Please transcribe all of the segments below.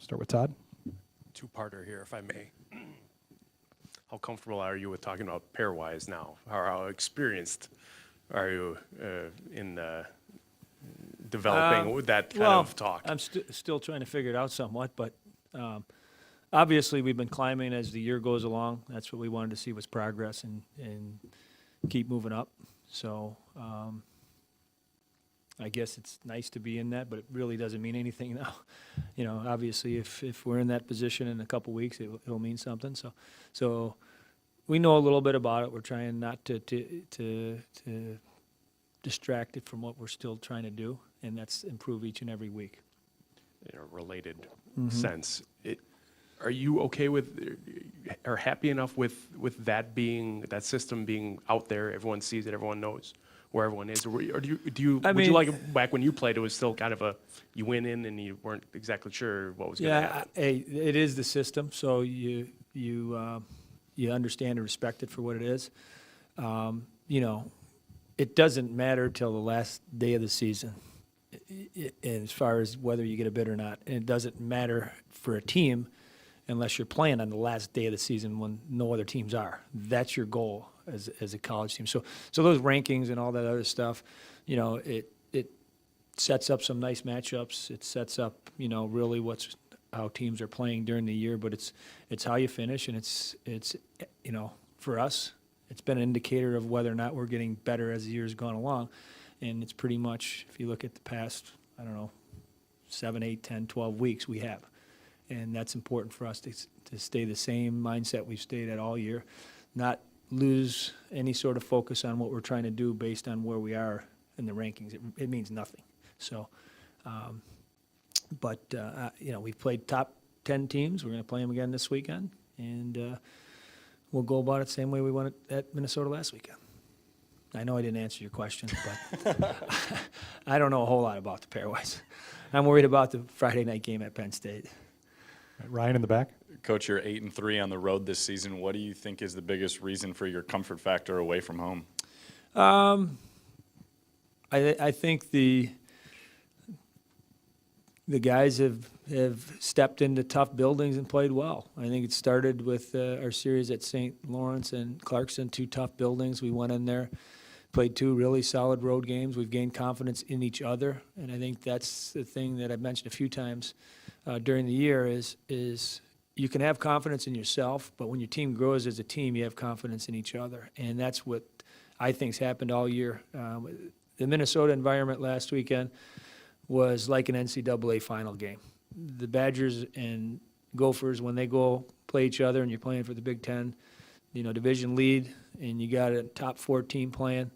Start with Todd. Two-parter here, if I may. How comfortable are you with talking about pairwise now? How experienced are you in developing with that kind of talk? I'm still trying to figure it out somewhat, but obviously we've been climbing as the year goes along. That's what we wanted to see was progress and keep moving up. So I guess it's nice to be in that, but it really doesn't mean anything now. You know, obviously if we're in that position in a couple weeks, it'll mean something. So we know a little bit about it. We're trying not to distract it from what we're still trying to do, and that's improve each and every week. In a related sense, are you okay with, or happy enough with that system being out there? Everyone sees it. Everyone knows where everyone is. Or would you like it back when you played? It was still kind of you went in and you weren't exactly sure what was going to happen. It is the system, so you understand and respect it for what it is. You know, it doesn't matter till the last day of the season, as far as whether you get a bid or not. And it doesn't matter for a team unless you're playing on the last day of the season when no other teams are. That's your goal as a college team. So those rankings and all that other stuff, you know, it sets up some nice matchups. It sets up, you know, really how teams are playing during the year. But it's how you finish, and it's you know, for us, it's been an indicator of whether or not we're getting better as the year's gone along. And it's pretty much, if you look at the past, 7, 8, 10, 12 weeks, we have. And that's important for us to stay the same mindset we've stayed at all year, not lose any sort of focus on what we're trying to do based on where we are in the rankings. It means nothing. So, you know, we've played top 10 teams. We're going to play them again this weekend, and we'll go about it the same way we went at Minnesota last weekend. I know I didn't answer your question, but I don't know a whole lot about the pairwise. I'm worried about the Friday night game at Penn State. Ryan in the back. Coach, you're 8-3 on the road this season. What do you think is the biggest reason for your comfort factor away from home? I think the guys have stepped into tough buildings and played well. I think it started with our series at St. Lawrence and Clarkson, 2 tough buildings. We went in there, played 2 really solid road games. We've gained confidence in each other, and I think that's the thing that I've mentioned a few times during the year is you can have confidence in yourself, but when your team grows as a team, you have confidence in each other, and that's what I think's happened all year. The Minnesota environment last weekend was like an NCAA final game. The Badgers and Gophers, when they go play each other and you're playing for the Big Ten, you know, division lead, and you got a top 4 team playing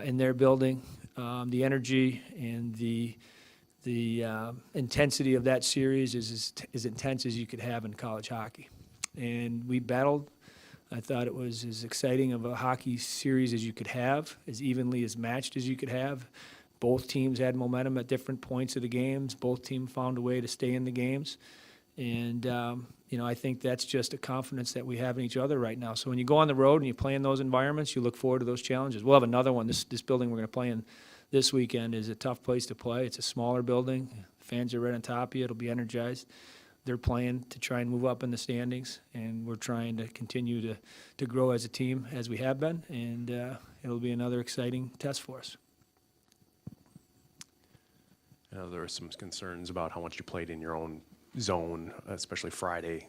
in their building, the energy and the intensity of that series is as intense as you could have in college hockey. And we battled. I thought it was as exciting of a hockey series as you could have, as evenly as matched as you could have. Both teams had momentum at different points of the games. Both teams found a way to stay in the games. And, you know, I think that's just a confidence that we have in each other right now. So when you go on the road and you play in those environments, you look forward to those challenges. We'll have another one. This building we're going to play in this weekend is a tough place to play. It's a smaller building. Fans are right on top of you. It'll be energized. They're playing to try and move up in the standings, and we're trying to continue to grow as a team as we have been, and it'll be another exciting test for us. There were some concerns about how much you played in your own zone, especially Friday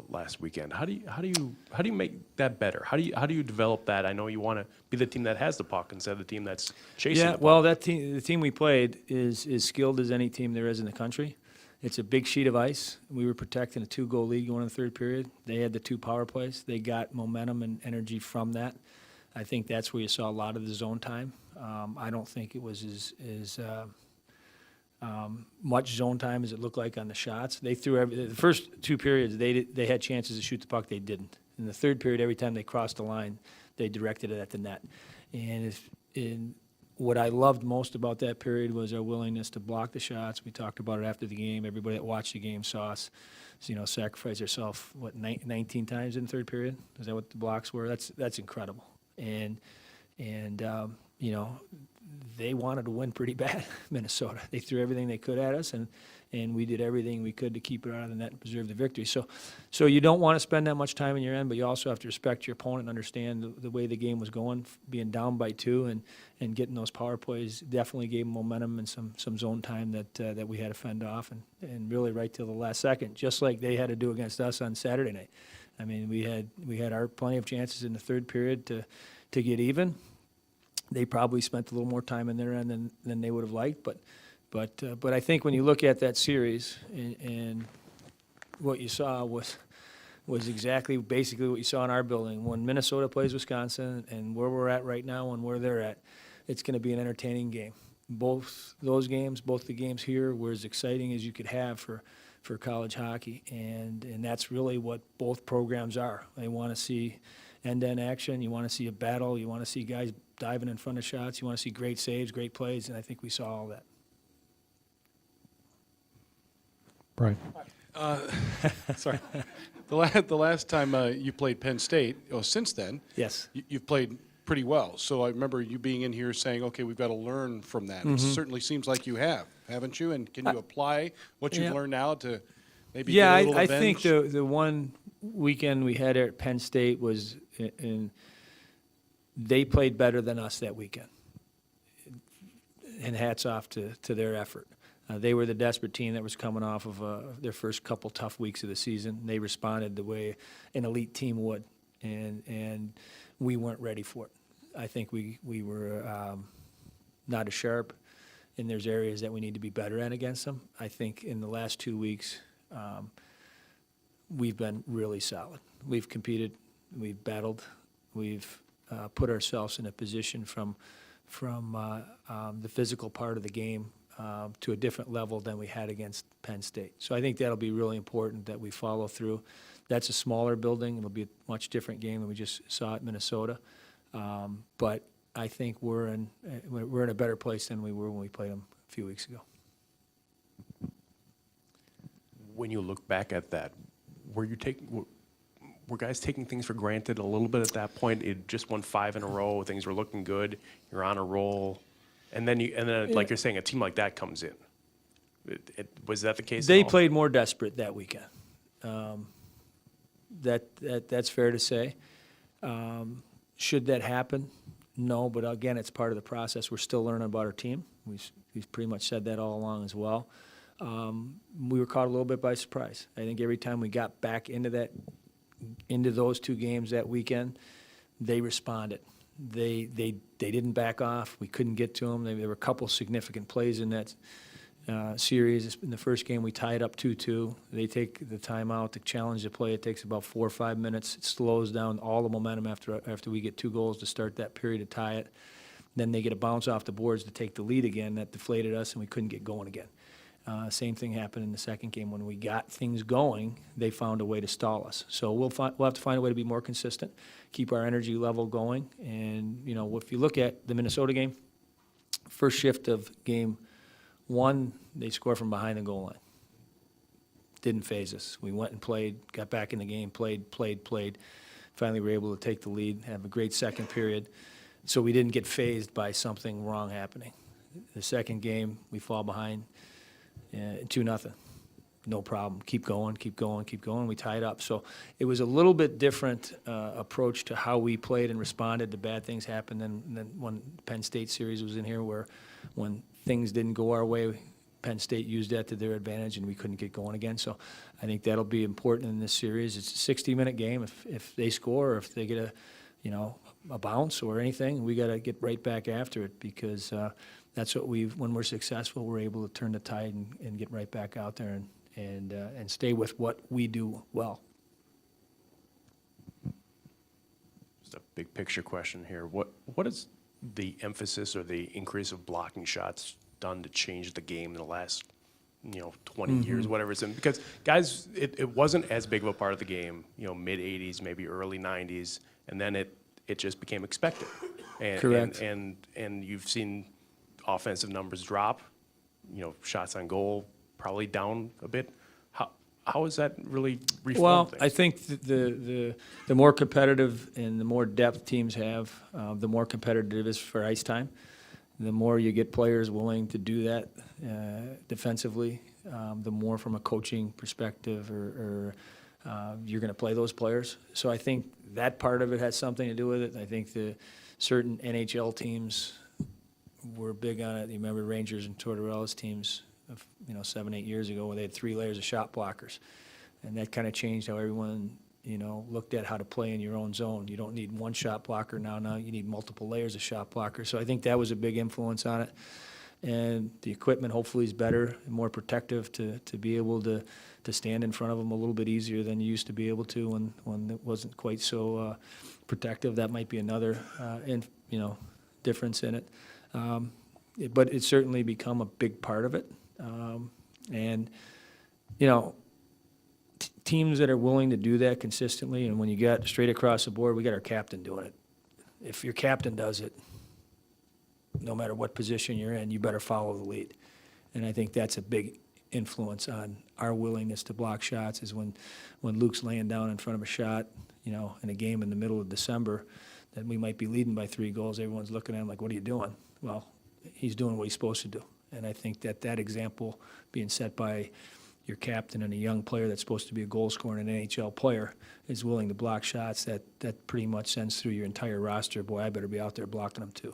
last weekend. How do you make that better? How do you develop that? I know you want to be the team that has the puck instead of the team that's chasing the puck. Well, the team we played is skilled as any team there is in the country. It's a big sheet of ice. We were protecting a 2-goal lead going in the third period. They had the 2 power plays. They got momentum and energy from that. I think that's where you saw a lot of the zone time. I don't think it was as much zone time as it looked like on the shots. They threw the first 2 periods. They had chances to shoot the puck. They didn't. In the third period, every time they crossed the line, they directed it at the net. And what I loved most about that period was our willingness to block the shots. We talked about it after the game. Everybody that watched the game saw us, you know, sacrifice ourselves 19 times in the third period. Is that what the blocks were? That's incredible. And you know, they wanted to win pretty bad, Minnesota. They threw everything they could at us, and and we did everything we could to keep it out of the net and preserve the victory. So you don't want to spend that much time in your end, but you also have to respect your opponent and understand the way the game was going. Being down by 2 and getting those power plays definitely gave them momentum and some zone time that we had to fend off, and really right till the last second, just like they had to do against us on Saturday night. I mean, we had our plenty of chances in the third period to get even. They probably spent a little more time in their end than they would have liked, but I think when you look at that series and what you saw was exactly basically what you saw in our building. When Minnesota plays Wisconsin and where we're at right now and where they're at, it's going to be an entertaining game. Both the games here were as exciting as you could have for college hockey, and that's really what both programs are. They want to see end-to-end action. You want to see a battle. You want to see guys diving in front of shots. You want to see great saves, great plays, and I think we saw all that. Brian. Sorry. The last time you played Penn State, since then, Yes. you've played pretty well. So I remember you being in here saying, okay, we've got to learn from that. It certainly seems like you have, haven't you? And can you apply what you've Yeah. learned now to maybe Yeah, get a little I revenge? think the one weekend we had at Penn State was, and they played better than us that weekend. And hats off to their effort. They were the desperate team that was coming off of their first couple tough weeks of the season. They responded the way an elite team would, and we weren't ready for it. I think we were not as sharp, and there's areas that we need to be better at against them. I think in the last 2 weeks, we've been really solid. We've competed, we've battled, we've put ourselves in a position from the physical part of the game to a different level than we had against Penn State. So I think that'll be really important that we follow through. That's a smaller building. It'll be a much different game than we just saw at Minnesota. But I think we're in a better place than we were when we played them a few weeks ago. When you look back at that, were guys taking things for granted a little bit at that point? It just won 5 in a row. Things were looking good. You're on a roll. And then, like you're saying, a team like that comes in. Was that the case? They at all? played more desperate that weekend. That's fair to say. Should that happen? No, but again, it's part of the process. We're still learning about our team. We've pretty much said that all along as well. We were caught a little bit by surprise. I think every time we got back into those 2 games that weekend, they responded. They didn't back off. We couldn't get to them. There were a couple significant plays in that series. In the first game, we tied up 2-2. They take the timeout to challenge the play. It takes about 4 or 5 minutes. It slows down all the momentum after we get 2 goals to start that period to tie it. Then they get a bounce off the boards to take the lead again. That deflated us, and we couldn't get going again. Same thing happened in the second game. When we got things going, they found a way to stall us. So we'll have to find a way to be more consistent, keep our energy level going. And, if you look at the Minnesota game, first shift of game 1, they score from behind the goal line. Didn't phase us. We went and played, got back in the game, played. Finally, we were able to take the lead, have a great second period. So we didn't get phased by something wrong happening. The second game, we fall behind 2-0. No problem. Keep going. We tied up. So it was a little bit different approach to how we played and responded to bad things happen than when Penn State series was in here, where when things didn't go our way, Penn State used that to their advantage and we couldn't get going again. So I think that'll be important in this series. It's a 60-minute game. If they score or if they get a bounce or anything, we got to get right back after it, because that's what when we're successful, we're able to turn the tide and get right back out there and stay with what we do well. Just a big picture question here. What is the emphasis or the increase of blocking shots done to change the game in the last 20 years, whatever it's in? Because guys, it wasn't as big of a part of the game, mid 80s, maybe early 90s, and then it just became expected. And, Correct. And you've seen offensive numbers drop, shots on goal probably down a bit. How is that really reformed Well, things? I think the more competitive and the more depth teams have, the more competitive it is for ice time. The more you get players willing to do that defensively, the more from a coaching perspective or you're going to play those players. So I think that part of it has something to do with it. I think the certain NHL teams were big on it. You remember Rangers and Tortorella's teams, 7, 8 years ago, where they had 3 layers of shot blockers. And that kind of changed how everyone, looked at how to play in your own zone. You don't need one shot blocker now. Now you need multiple layers of shot blockers. So I think that was a big influence on it. And the equipment hopefully is better and more protective to be able to stand in front of them a little bit easier than you used to be able to when it wasn't quite so protective. That might be another, difference in it. But it's certainly become a big part of it. Teams that are willing to do that consistently, and when you got straight across the board, we got our captain doing it. If your captain does it, no matter what position you're in, you better follow the lead. And I think that's a big influence on our willingness to block shots is when Luke's laying down in front of a shot, in a game in the middle of December, that we might be leading by 3 goals. Everyone's looking at him like, what are you doing? Well, he's doing what he's supposed to do. And I think that example being set by your captain and a young player that's supposed to be a goal scorer and an NHL player is willing to block shots, that pretty much sends through your entire roster, boy, I better be out there blocking them too.